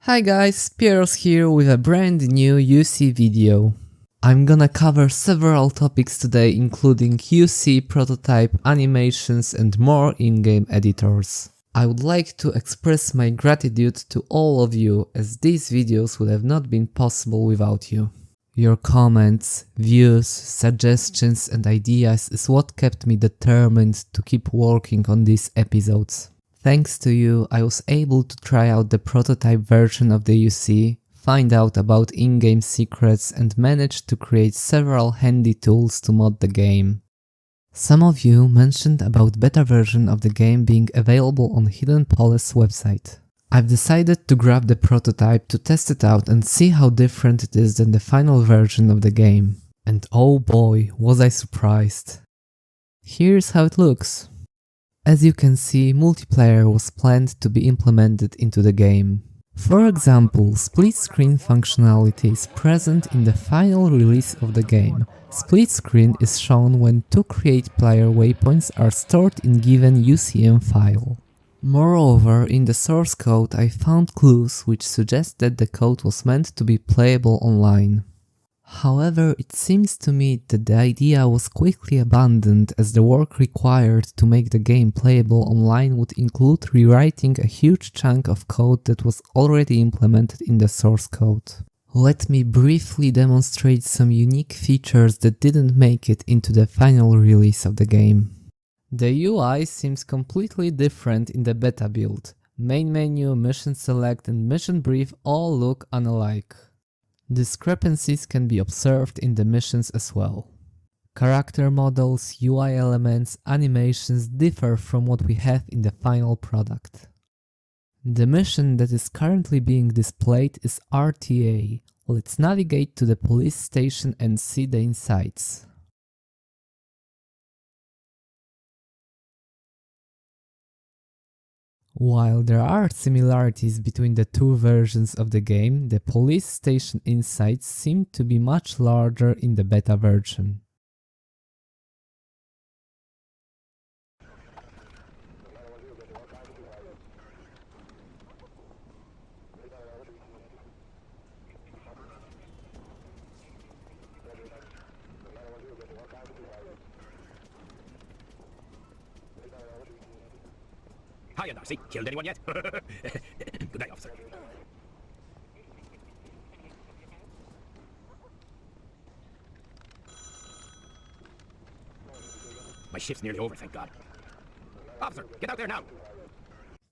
Hi guys, Pieros here with a brand new UC video. I'm gonna cover several topics today, including UC, prototype, animations and more in-game editors. I would like to express my gratitude to all of you, as these videos would have not been possible without you. Your comments, views, suggestions and ideas is what kept me determined to keep working on these episodes. Thanks to you, I was able to try out the prototype version of the UC, find out about in-game secrets and managed to create several handy tools to mod the game. Some of you mentioned about beta version of the game being available on Hidden Palace website. I've decided to grab the prototype to test it out and see how different it is than the final version of the game. And oh boy, was I surprised. Here's how it looks. As you can see, multiplayer was planned to be implemented into the game. For example, split screen functionality is present in the final release of the game. Split screen is shown when two create player waypoints are stored in given UCM file. Moreover, in the source code I found clues which suggest that the code was meant to be playable online. However, it seems to me that the idea was quickly abandoned, as the work required to make the game playable online would include rewriting a huge chunk of code that was already implemented in the source code. Let me briefly demonstrate some unique features that didn't make it into the final release of the game. The UI seems completely different in the beta build. Main menu, mission select and mission brief all look unalike. Discrepancies can be observed in the missions as well. Character models, UI elements, animations differ from what we have in the final product. The mission that is currently being displayed is RTA. Let's navigate to the police station and see the insides. While there are similarities between the two versions of the game, the police station insides seem to be much larger in the beta version. Hiya, Darcy. Killed anyone yet? Good night, officer. My shift's nearly over, thank God. Officer, get out there now!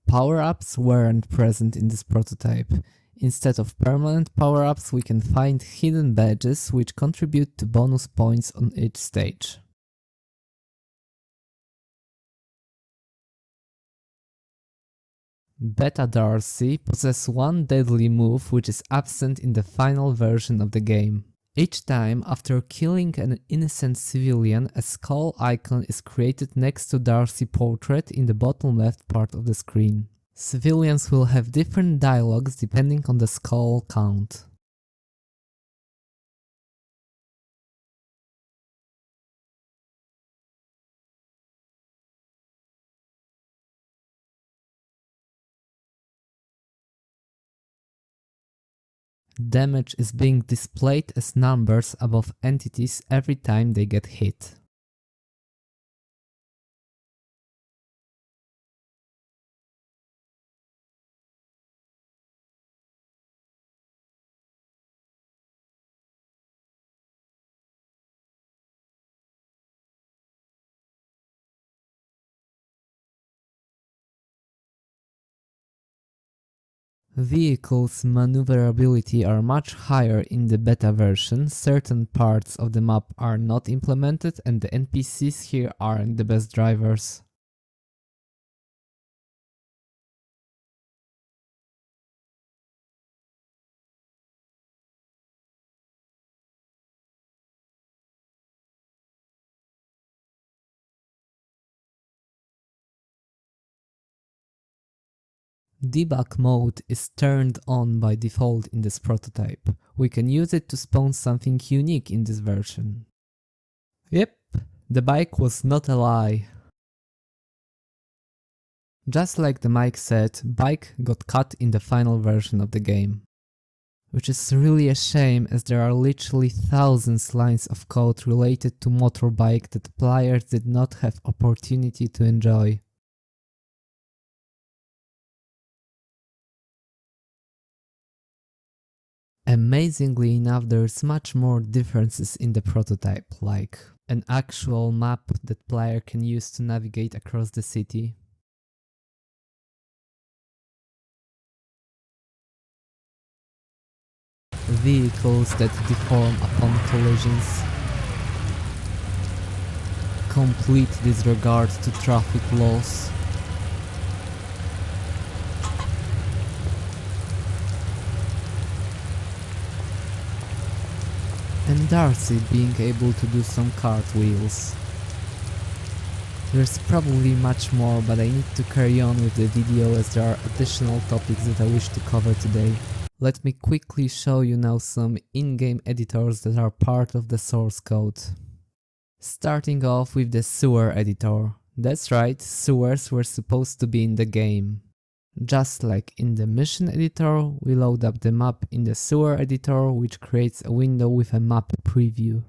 Power-ups weren't present in this prototype. Instead of permanent power-ups, we can find hidden badges which contribute to bonus points on each stage. Beta Darcy possesses one deadly move which is absent in the final version of the game. Each time after killing an innocent civilian, a skull icon is created next to Darcy's portrait in the bottom left part of the screen. Civilians will have different dialogues depending on the skull count. Damage is being displayed as numbers above entities every time they get hit. Vehicles' maneuverability are much higher in the beta version, certain parts of the map are not implemented and the NPCs here aren't the best drivers. Debug mode is turned on by default in this prototype. We can use it to spawn something unique in this version. Yep, the bike was not a lie. Just like the mic said, bike got cut in the final version of the game. Which is really a shame, as there are literally thousands lines of code related to motorbike that players did not have opportunity to enjoy. Amazingly enough, there's much more differences in the prototype, like an actual map that player can use to navigate across the city, vehicles that deform upon collisions, complete disregard to traffic laws, and Darcy being able to do some cartwheels. There's probably much more, but I need to carry on with the video as there are additional topics that I wish to cover today. Let me quickly show you now some in-game editors that are part of the source code. Starting off with the sewer editor. That's right, sewers were supposed to be in the game. Just like in the mission editor, we load up the map in the sewer editor, which creates a window with a map preview.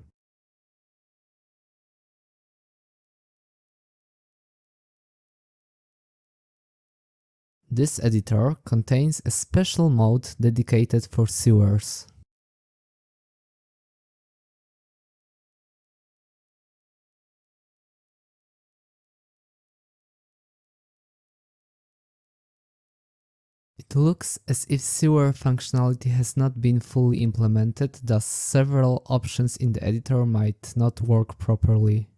This editor contains a special mode dedicated for sewers. It looks as if sewer functionality has not been fully implemented, thus several options in the editor might not work properly.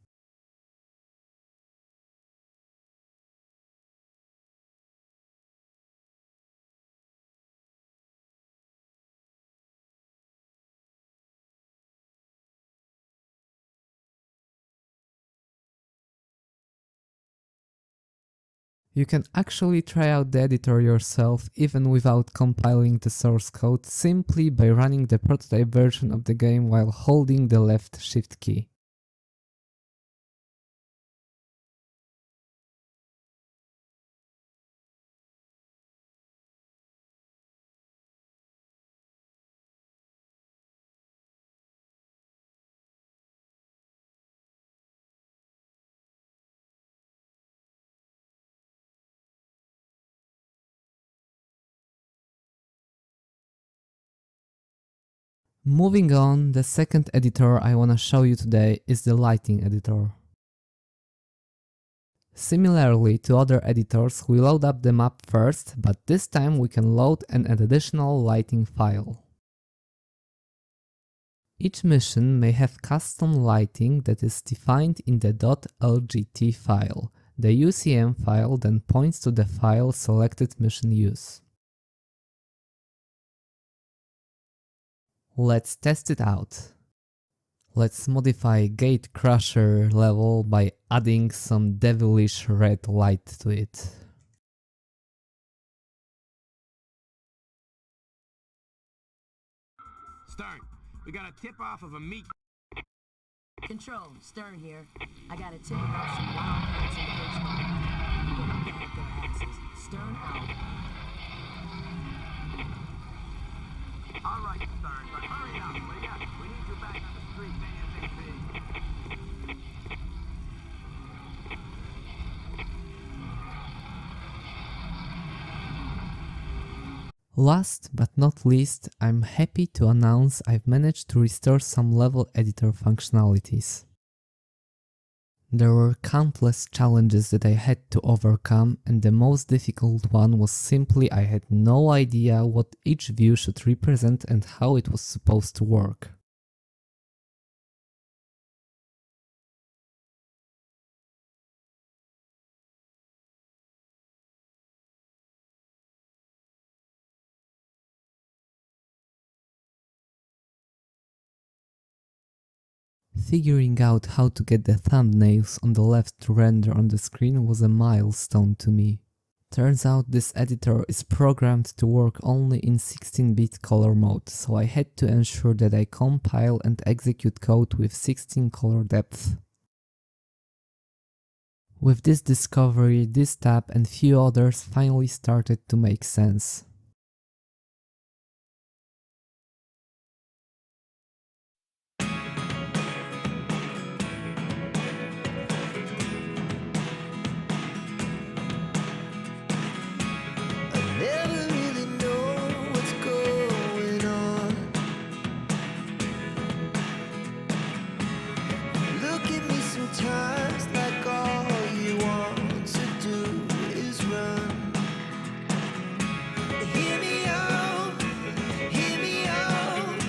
You can actually try out the editor yourself even without compiling the source code, simply by running the prototype version of the game while holding the left shift key. Moving on, the second editor I wanna show you today is the lighting editor. Similarly to other editors, we load up the map first, but this time we can load an additional lighting file. Each mission may have custom lighting that is defined in the .lgt file. The UCM file then points to the file selected mission use. Let's test it out. Let's modify Gate Crusher level by adding some devilish red light to it. Stern, we got a tip-off of a meat... Control, Stern here. I got a tip about some wild hunts in the We're gonna bag their asses. Stern out. All right, Stern, but hurry up. What do you got? We need you back on the street ASAP. Last but not least, I'm happy to announce I've managed to restore some level editor functionalities. There were countless challenges that I had to overcome, and the most difficult one was simply I had no idea what each view should represent and how it was supposed to work. Figuring out how to get the thumbnails on the left to render on the screen was a milestone to me. Turns out this editor is programmed to work only in 16-bit color mode, so I had to ensure that I compile and execute code with 16 color depth. With this discovery, this tab and few others finally started to make sense. Never really know what's going on. Look at me sometimes like all you want to do is run. Hear me out, hear me out.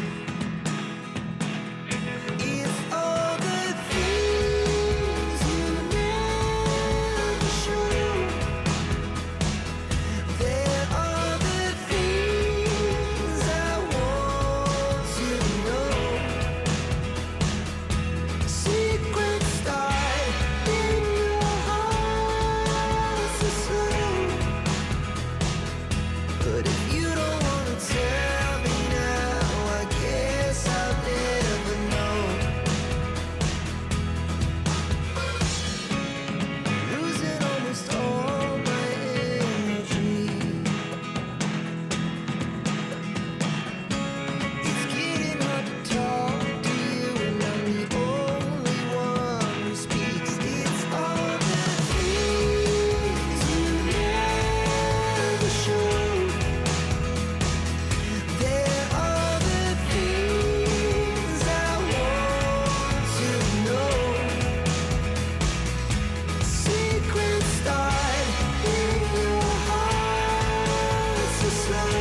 It's all the things you never show. There are the things I want to know. Secrets start in your heart so slow. But if you don't wanna tell me now, I guess I'll never know. Losing almost all my energy. It's getting hard to talk to you, and I'm the only one who speaks. It's all the things you never show. There are the things I want to know. Secrets start in your heart so slow.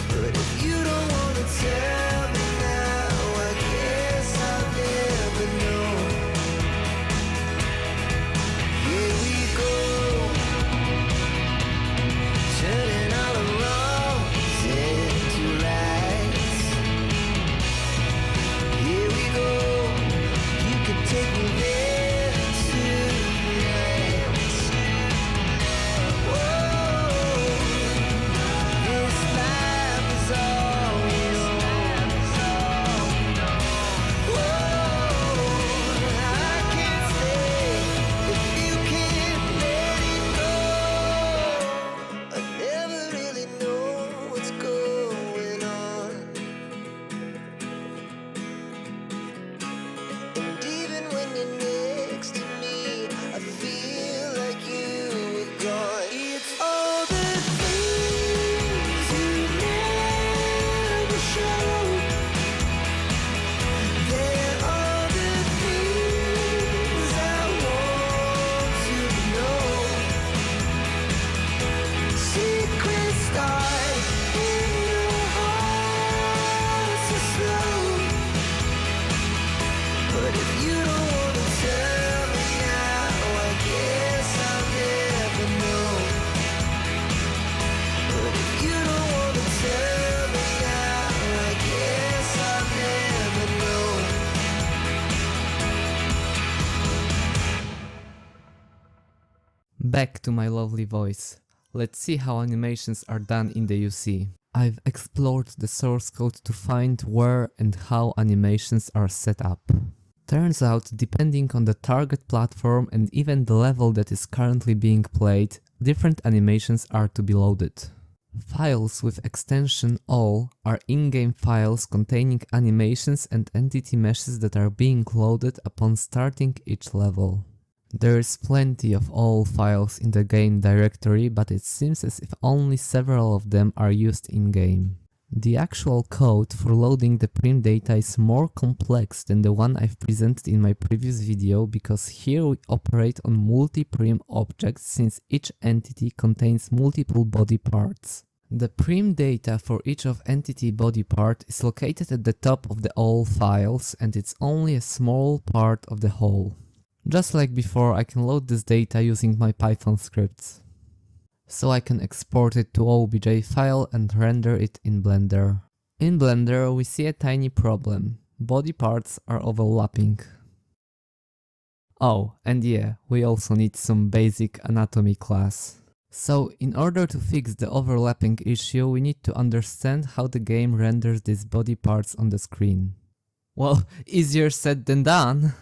But if you don't wanna tell me now, I guess I'll never know. Here we go, turning all the wrongs into rights. Here we go, you can take me there tonight. Whoa, this life is all we know. Whoa, I can't stay if you can't let it go. I never really know what's going on. And even when you're next to me, I feel like you were gone. It's all the things you never show. There are the things I want to know. Secrets start in your heart so slow. But if you don't wanna tell me now, I guess I'll never know. But if you don't wanna tell me now, I guess I'll never know. Back to my lovely voice. Let's see how animations are done in the UC. I've explored the source code to find where and how animations are set up. Turns out, depending on the target platform and even the level that is currently being played, different animations are to be loaded. Files with extension all are in-game files containing animations and entity meshes that are being loaded upon starting each level. There is plenty of all files in the game directory, but it seems as if only several of them are used in-game. The actual code for loading the prim data is more complex than the one I've presented in my previous video, because here we operate on multi-prim objects since each entity contains multiple body parts. The prim data for each of entity body part is located at the top of the all files, and it's only a small part of the whole. Just like before, I can load this data using my Python scripts. So I can export it to OBJ file and render it in Blender. In Blender we see a tiny problem. Body parts are overlapping. Oh, and yeah, we also need some basic anatomy class. So in order to fix the overlapping issue, we need to understand how the game renders these body parts on the screen. Well, easier said than done.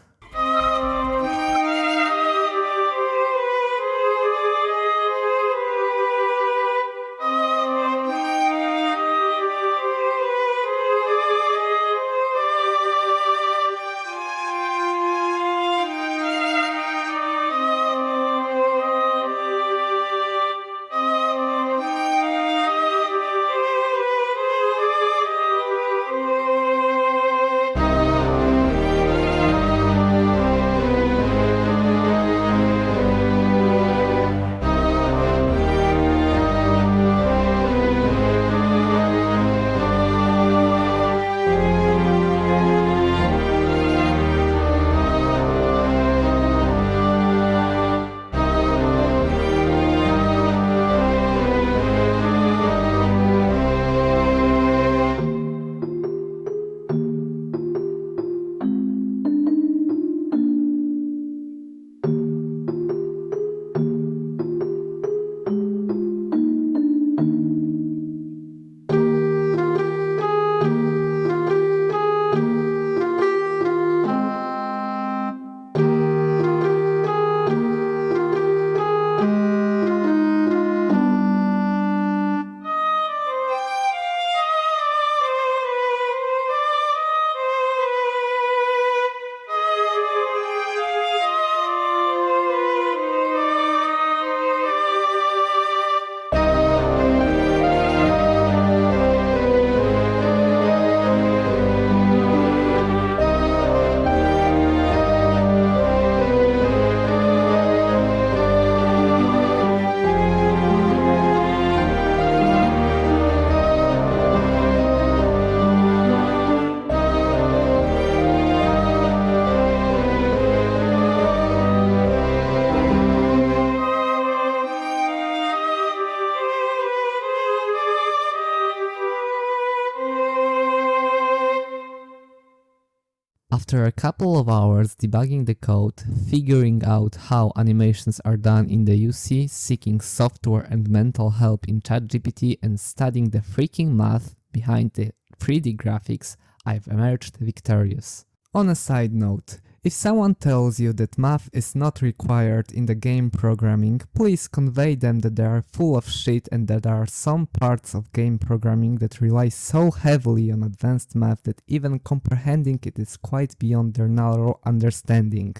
After a couple of hours debugging the code, figuring out how animations are done in the UC, seeking software and mental help in ChatGPT, and studying the freaking math behind the 3D graphics, I've emerged victorious. On a side note, if someone tells you that math is not required in the game programming, please convey them that they are full of shit and that there are some parts of game programming that rely so heavily on advanced math that even comprehending it is quite beyond their narrow understanding.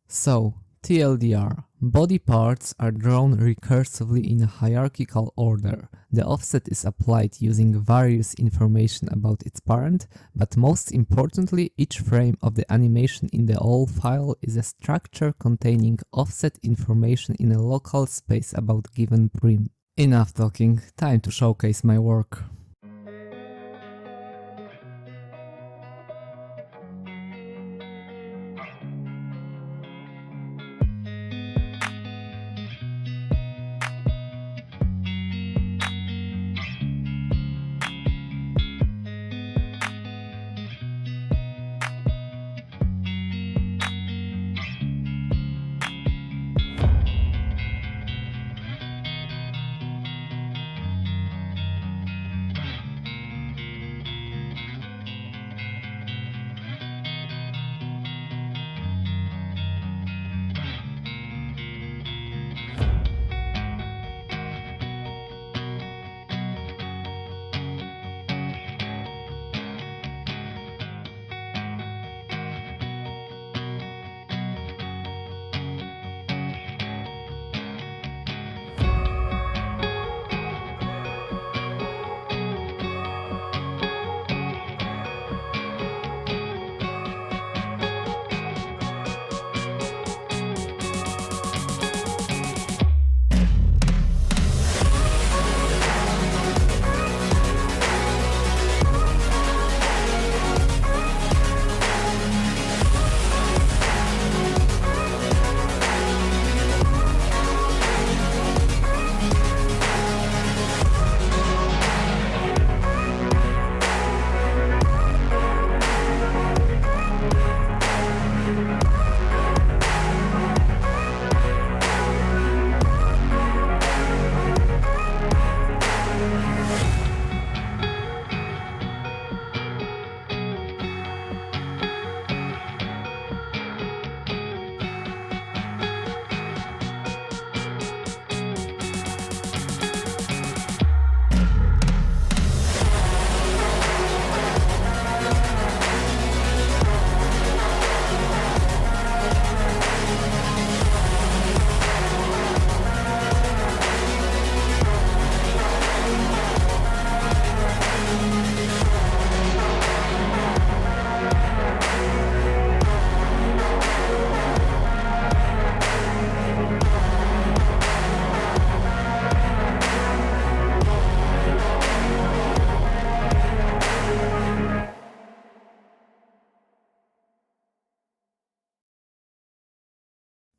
So, TLDR. Body parts are drawn recursively in a hierarchical order. The offset is applied using various information about its parent, but most importantly, each frame of the animation in the all file is a structure containing offset information in a local space about given prim. Enough talking, time to showcase my work.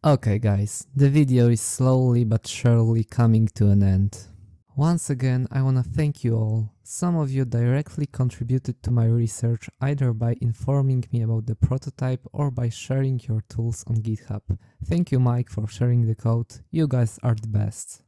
Okay guys, the video is slowly but surely coming to an end. Once again, I wanna thank you all. Some of you directly contributed to my research either by informing me about the prototype or by sharing your tools on GitHub. Thank you Mike for sharing the code, you guys are the best.